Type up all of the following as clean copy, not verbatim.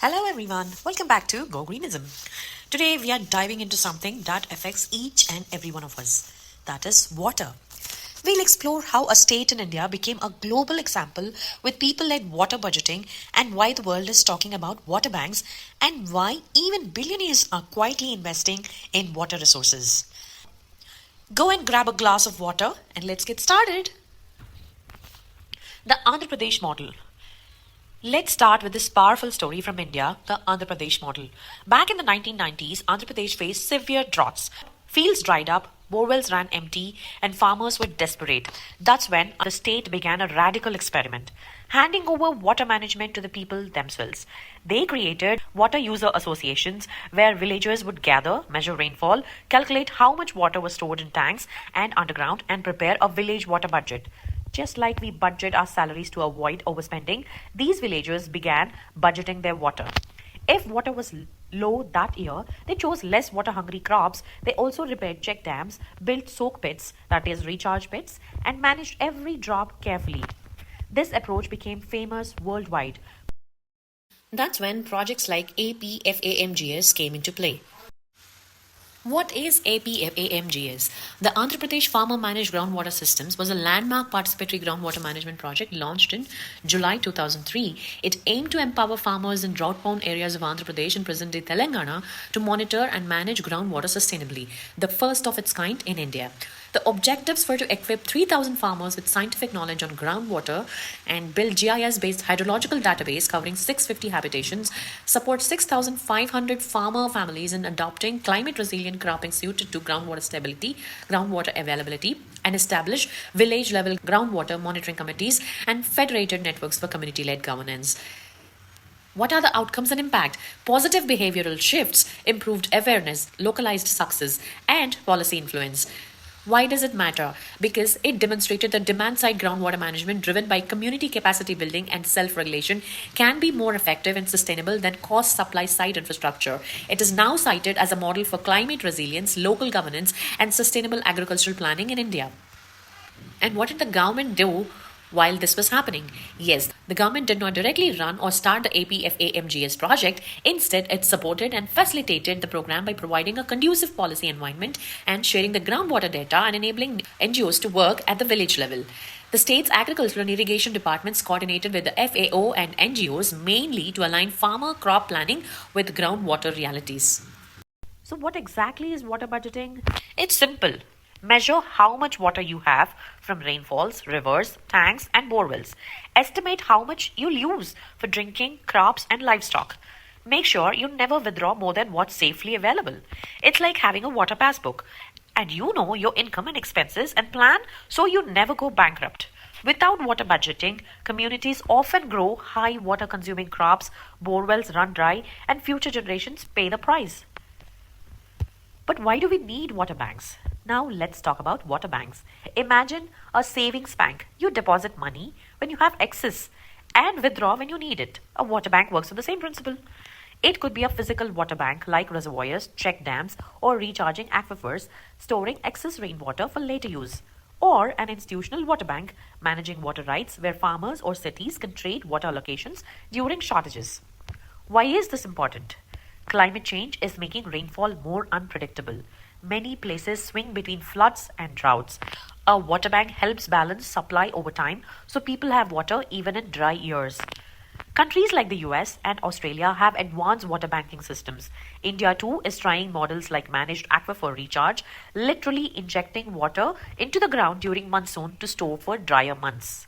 Hello everyone, welcome back to Go Greenism. Today we are diving into something that affects each and every one of us, that is water. We'll explore how a state in India became a global example with people-led water budgeting and why the world is talking about water banks and why even billionaires are quietly investing in water resources. Go and grab a glass of water and let's get started. The Andhra Pradesh model. Let's start with this powerful story from India, the Andhra Pradesh model. Back in the 1990s, Andhra Pradesh faced severe droughts. Fields dried up, borewells ran empty, and farmers were desperate. That's when the state began a radical experiment, handing over water management to the people themselves. They created water user associations where villagers would gather, measure rainfall, calculate how much water was stored in tanks and underground, and prepare a village water budget. Just like we budget our salaries to avoid overspending, these villagers began budgeting their water. If water was low that year, they chose less water hungry crops. They also repaired check dams, built soak pits, that is, recharge pits, and managed every drop carefully. This approach became famous worldwide. That's when projects like APFAMGS came into play. What is APFAMGS? The Andhra Pradesh Farmer Managed Groundwater Systems was a landmark participatory groundwater management project launched in July 2003. It aimed to empower farmers in drought-prone areas of Andhra Pradesh and present-day Telangana to monitor and manage groundwater sustainably, the first of its kind in India. The objectives were to equip 3,000 farmers with scientific knowledge on groundwater and build GIS-based hydrological database covering 650 habitations, support 6,500 farmer families in adopting climate-resilient cropping suited to groundwater stability, groundwater availability, and establish village-level groundwater monitoring committees and federated networks for community-led governance. What are the outcomes and impact? Positive behavioral shifts, improved awareness, localized success, and policy influence. Why does it matter? Because it demonstrated that demand-side groundwater management driven by community capacity building and self-regulation can be more effective and sustainable than cost supply-side infrastructure. It is now cited as a model for climate resilience, local governance, and sustainable agricultural planning in India. And what did the government do while this was happening? Yes, the government did not directly run or start the APFAMGS project. Instead, it supported and facilitated the program by providing a conducive policy environment and sharing the groundwater data and enabling NGOs to work at the village level. The state's agricultural and irrigation departments coordinated with the FAO and NGOs mainly to align farmer crop planning with groundwater realities. So, what exactly is water budgeting? It's simple. Measure how much water you have from rainfalls, rivers, tanks, and borewells. Estimate how much you'll use for drinking, crops, and livestock. Make sure you never withdraw more than what's safely available. It's like having a water passbook. And you know your income and expenses and plan so you never go bankrupt. Without water budgeting, communities often grow high water consuming crops, borewells run dry, and future generations pay the price. But why do we need water banks? Now let's talk about water banks. Imagine a savings bank. You deposit money when you have excess and withdraw when you need it. A water bank works on the same principle. It could be a physical water bank like reservoirs, check dams, or recharging aquifers, storing excess rainwater for later use. Or an institutional water bank, managing water rights where farmers or cities can trade water allocations during shortages. Why is this important? Climate change is making rainfall more unpredictable. Many places swing between floods and droughts. A water bank helps balance supply over time so people have water even in dry years. Countries like the US and Australia have advanced water banking systems. India too is trying models like managed aquifer recharge, literally injecting water into the ground during monsoon to store for drier months.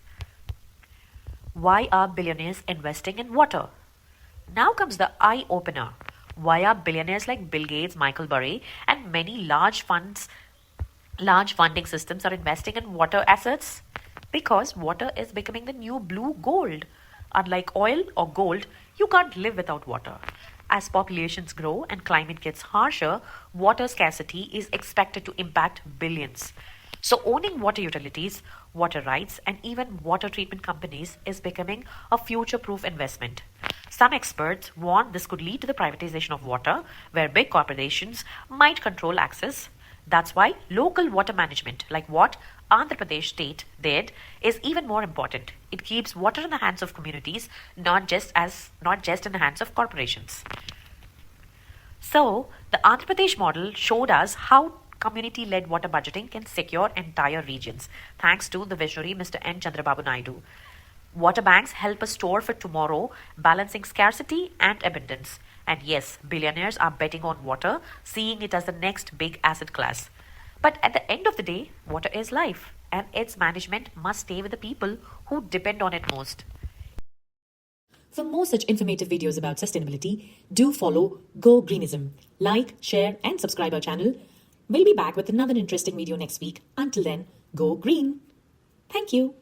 Why are billionaires investing in water? Now comes the eye opener. Why are billionaires like Bill Gates, Michael Burry, and many large funding systems are investing in water assets? Because water is becoming the new blue gold. Unlike oil or gold, you can't live without water. As populations grow and climate gets harsher, water scarcity is expected to impact billions. So owning water utilities, water rights, and even water treatment companies is becoming a future-proof investment. Some experts warn this could lead to the privatization of water, where big corporations might control access. That's why local water management, like what Andhra Pradesh state did is even more important. It keeps water in the hands of communities, not just in the hands of corporations. So, the Andhra Pradesh model showed us how community-led water budgeting can secure entire regions, thanks to the visionary Mr. N. Chandrababu Naidu. Water banks help us store for tomorrow, balancing scarcity and abundance. And yes, billionaires are betting on water, seeing it as the next big asset class. But at the end of the day, water is life, and its management must stay with the people who depend on it most. For more such informative videos about sustainability, do follow Go Greenism. Like, share, and subscribe our channel. We'll be back with another interesting video next week. Until then, go green. Thank you.